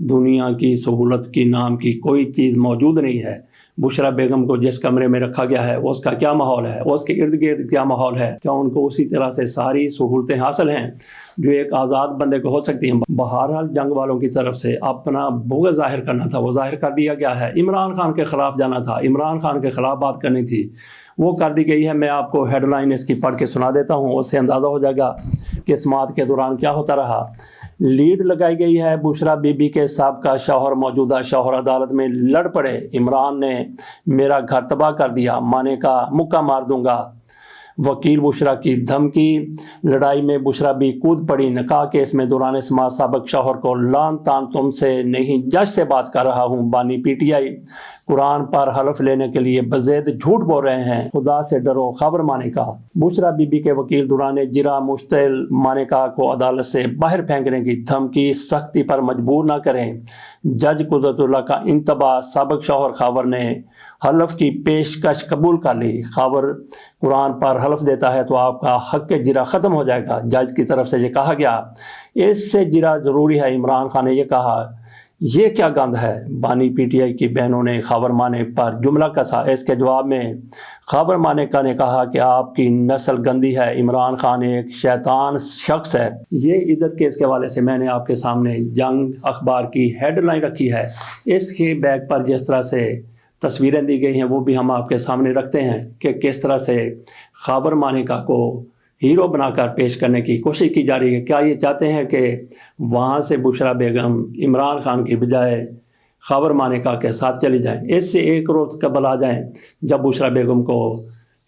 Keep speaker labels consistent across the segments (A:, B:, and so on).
A: دنیا کی سہولت کی نام کی کوئی چیز موجود نہیں ہے۔ بشرا بیگم کو جس کمرے میں رکھا گیا ہے اس کا کیا ماحول ہے، اس کے ارد گرد کیا ماحول ہے، کیا ان کو اسی طرح سے ساری سہولتیں حاصل ہیں جو ایک آزاد بندے کو ہو سکتی ہیں؟ بہرحال جنگ والوں کی طرف سے اپنا بغض ظاہر کرنا تھا، وہ ظاہر کر دیا گیا ہے۔ عمران خان کے خلاف جانا تھا، عمران خان کے خلاف بات کرنی تھی، وہ کر دی گئی ہے۔ میں آپ کو ہیڈ لائن اس کی پڑھ کے سنا دیتا ہوں، اس سے اندازہ ہو جائے گا کہ سماعت کے دوران کیا ہوتا رہا۔ لیڈ لگائی گئی ہے، بشرا بی بی کے سابقہ شوہر موجودہ شوہر عدالت میں لڑ پڑے، عمران نے میرا گھر تباہ کر دیا، مانے کا مکہ مار دوں گا، وکیل بشرا کی دھمکی، لڑائی میں بشرا بھی کود پڑی، نکاح کیس میں دوران سماعت سابق شوہر کو لان تان تم سے نہیں جج سے بات کر رہا ہوں، بانی پی ٹی آئی قرآن پر حلف لینے کے لیے بزید جھوٹ بول رہے ہیں، خدا سے ڈرو، خبر مانے کا۔ بشرا بی بی کے وکیل دوران جرا مشتعل مانے کا کو عدالت سے باہر پھینکنے کی دھمکی، سختی پر مجبور نہ کریں، جج قدرت اللہ کا انتباہ، سابق شوہر خاور نے حلف کی پیشکش قبول کر لی، خاور قرآن پر حلف دیتا ہے تو آپ کا حق جرا ختم ہو جائے گا، جج کی طرف سے یہ کہا گیا، اس سے جرا ضروری ہے۔ عمران خان نے یہ کہا، یہ کیا گند ہے؟ بانی پی ٹی آئی کی بہنوں نے خاور مانے پر جملہ کسا، اس کے جواب میں خاور مانے کا نے کہا کہ آپ کی نسل گندی ہے، عمران خان ایک شیطان شخص ہے۔ یہ عدت کیس کے حوالے سے میں نے آپ کے سامنے جنگ اخبار کی ہیڈ لائن رکھی ہے، اس کے بیک پر جس طرح سے تصویریں دی گئی ہیں وہ بھی ہم آپ کے سامنے رکھتے ہیں کہ کس طرح سے خاور مانیکا کو ہیرو بنا کر پیش کرنے کی کوشش کی جا رہی ہے۔ کیا یہ چاہتے ہیں کہ وہاں سے بشرا بیگم عمران خان کی بجائے خاور مانیکا کے ساتھ چلی جائیں؟ اس سے ایک روز قبل آ جائیں جب بشرا بیگم کو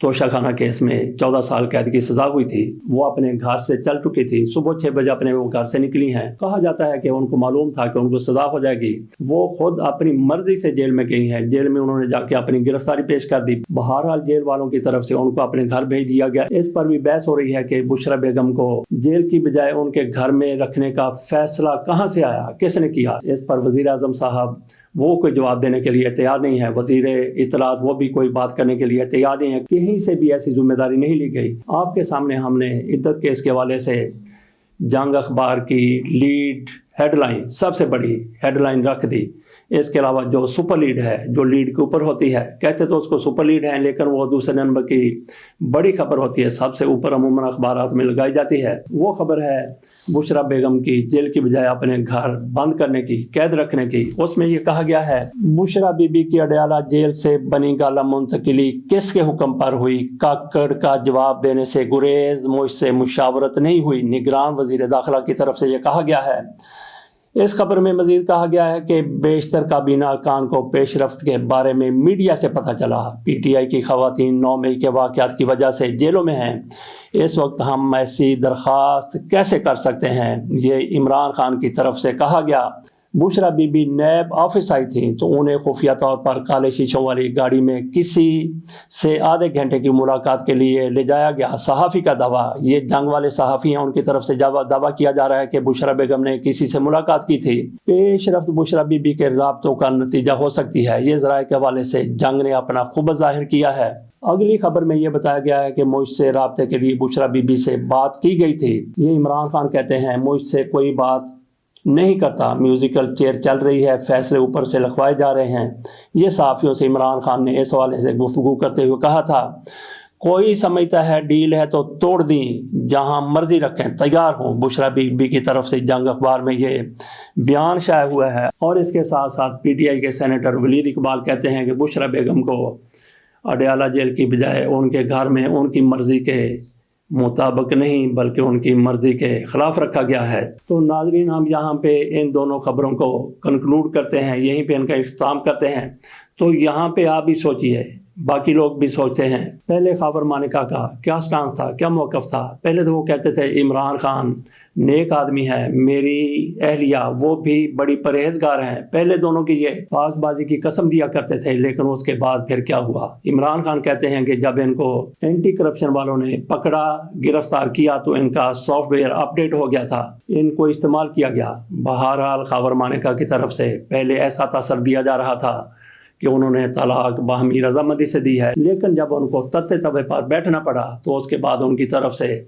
A: توشہ خانہ کیس میں 14 سال قید کی سزا ہوئی تھی، وہ اپنے گھر سے چل چکی تھی، صبح 6 بجے اپنے وہ گھر سے نکلی ہیں، کہا جاتا ہے کہ ان کو معلوم تھا کہ ان کو سزا ہو جائے گی، وہ خود اپنی مرضی سے جیل میں گئی ہیں، جیل میں انہوں نے جا کے اپنی گرفتاری پیش کر دی، بہرحال جیل والوں کی طرف سے ان کو اپنے گھر بھیج دیا گیا۔ اس پر بھی بحث ہو رہی ہے کہ بشرا بیگم کو جیل کی بجائے ان کے گھر میں رکھنے کا فیصلہ کہاں سے آیا، کس نے کیا؟ اس پر وزیر اعظم صاحب وہ کوئی جواب دینے کے لیے تیار نہیں ہے، وزیر اطلاعات وہ بھی کوئی بات کرنے کے لیے تیار نہیں ہے، کہیں سے بھی ایسی ذمہ داری نہیں لی گئی۔ آپ کے سامنے ہم نے عدت کیس کے حوالے سے جنگ اخبار کی لیڈ ہیڈ لائن، سب سے بڑی ہیڈ لائن رکھ دی، اس کے علاوہ جو سپر لیڈ ہے، جو لیڈ کے اوپر ہوتی ہے، کہتے تو اس کو سپر لیڈ ہے لیکن وہ دوسرے نمبر کی بڑی خبر ہوتی ہے، سب سے اوپر عموماً اخبارات میں لگائی جاتی ہے، وہ خبر ہے بشرا بیگم کی جیل کی بجائے اپنے گھر بند کرنے کی، قید رکھنے کی۔ اس میں یہ کہا گیا ہے، بشرا بی بی کی اڈیالہ جیل سے بنی گالہ منتقلی کس کے حکم پر ہوئی؟ کاکڑ کا جواب دینے سے گریز، مجھ سے مشاورت نہیں ہوئی، نگران وزیر داخلہ کی طرف سے یہ کہا گیا ہے۔ اس خبر میں مزید کہا گیا ہے کہ بیشتر کابینہ ارکان کو پیش رفت کے بارے میں میڈیا سے پتہ چلا، پی ٹی آئی کی خواتین 9 مئی کے واقعات کی وجہ سے جیلوں میں ہیں، اس وقت ہم ایسی درخواست کیسے کر سکتے ہیں؟ یہ عمران خان کی طرف سے کہا گیا۔ Bushra Bibi NAB office آئی تھیں تو انہیں خفیہ طور پر کالے شیشوں والی گاڑی میں کسی سے آدھے گھنٹے کی ملاقات کے لیے لے جایا گیا۔ صحافی کا دعویٰ، یہ جنگ والے صحافی ہیں، ان کی طرف سے دعویٰ کیا جا رہا ہے کہ بشرا بیگم نے کسی سے ملاقات کی تھی۔ پیش رفت بشرا بی بی کے رابطوں کا نتیجہ ہو سکتی ہے، یہ ذرائع کے حوالے سے جنگ نے اپنا خبث ظاہر کیا ہے۔ اگلی خبر میں یہ بتایا گیا ہے کہ مجھ سے رابطے کے لیے بشرا بی بی سے بات کی گئی تھی۔ یہ عمران خان کہتے ہیں، مجھ سے کوئی بات نہیں کرتا، میوزیکل چیئر چل رہی ہے، فیصلے اوپر سے لکھوائے جا رہے ہیں۔ یہ صحافیوں سے عمران خان نے اس حوالے سے گفتگو کرتے ہوئے کہا تھا، کوئی سمجھتا ہے ڈیل ہے تو توڑ دیں، جہاں مرضی رکھیں، تیار ہوں۔ بشرا بی بی کی طرف سے جنگ اخبار میں یہ بیان شائع ہوا ہے۔ اور اس کے ساتھ ساتھ پی ٹی آئی کے سینیٹر ولید اقبال کہتے ہیں کہ بشرا بیگم کو اڈیالہ جیل کی بجائے ان کے گھر میں ان کی مرضی کے مطابق نہیں بلکہ ان کی مرضی کے خلاف رکھا گیا ہے۔ تو ناظرین، ہم یہاں پہ ان دونوں خبروں کو کنکلوڈ کرتے ہیں، یہیں پہ ان کا اختتام کرتے ہیں۔ تو یہاں پہ آپ بھی سوچئے، باقی لوگ بھی سوچتے ہیں، پہلے خاور مانیکا کا کیا سٹانس تھا، کیا موقف تھا؟ پہلے تو وہ کہتے تھے عمران خان نیک آدمی ہے، میری اہلیہ وہ بھی بڑی پرہیزگار ہیں، پہلے دونوں کی یہ پاک بازی کی قسم دیا کرتے تھے، لیکن اس کے بعد پھر کیا ہوا؟ عمران خان کہتے ہیں کہ جب ان کو اینٹی کرپشن والوں نے پکڑا، گرفتار کیا تو ان کا سافٹ ویئر اپ ڈیٹ ہو گیا تھا، ان کو استعمال کیا گیا۔ بہرحال خاور مانیکا کی طرف سے پہلے ایسا تاثر دیا جا رہا تھا کہ انہوں نے طلاق باہمی رضامندی سے دی ہے، لیکن جب ان کو تتے تبے پر بیٹھنا پڑا تو اس کے بعد ان کی طرف سے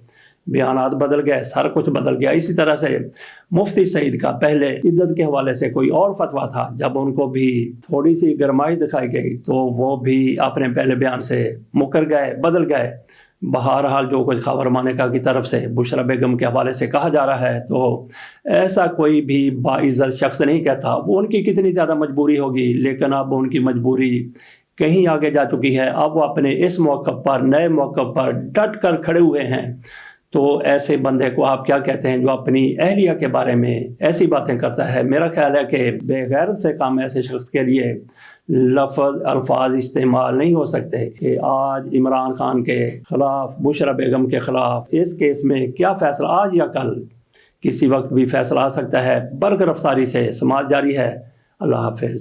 A: بیانات بدل گئے، سر کچھ بدل گیا۔ اسی طرح سے مفتی سعید کا پہلے عدت کے حوالے سے کوئی اور فتویٰ تھا، جب ان کو بھی تھوڑی سی گرمائی دکھائی گئی تو وہ بھی اپنے پہلے بیان سے مکر گئے، بدل گئے۔ بہرحال جو کچھ خاور مانیکا کی طرف سے بشرا بیگم کے حوالے سے کہا جا رہا ہے، تو ایسا کوئی بھی باعزت شخص نہیں کہتا۔ وہ ان کی کتنی زیادہ مجبوری ہوگی، لیکن اب ان کی مجبوری کہیں آگے جا چکی ہے۔ اب وہ اپنے اس موقع پر، نئے موقع پر ڈٹ کر کھڑے ہوئے ہیں۔ تو ایسے بندے کو آپ کیا کہتے ہیں جو اپنی اہلیہ کے بارے میں ایسی باتیں کرتا ہے؟ میرا خیال ہے کہ بے غیرت سے کام ایسے شخص کے لیے الفاظ استعمال نہیں ہو سکتے کہ آج عمران خان کے خلاف، بشرا بیگم کے خلاف اس کیس میں کیا فیصلہ، آج یا کل کسی وقت بھی فیصلہ آ سکتا ہے۔ برق رفتاری سے سماعت جاری ہے۔ اللہ حافظ۔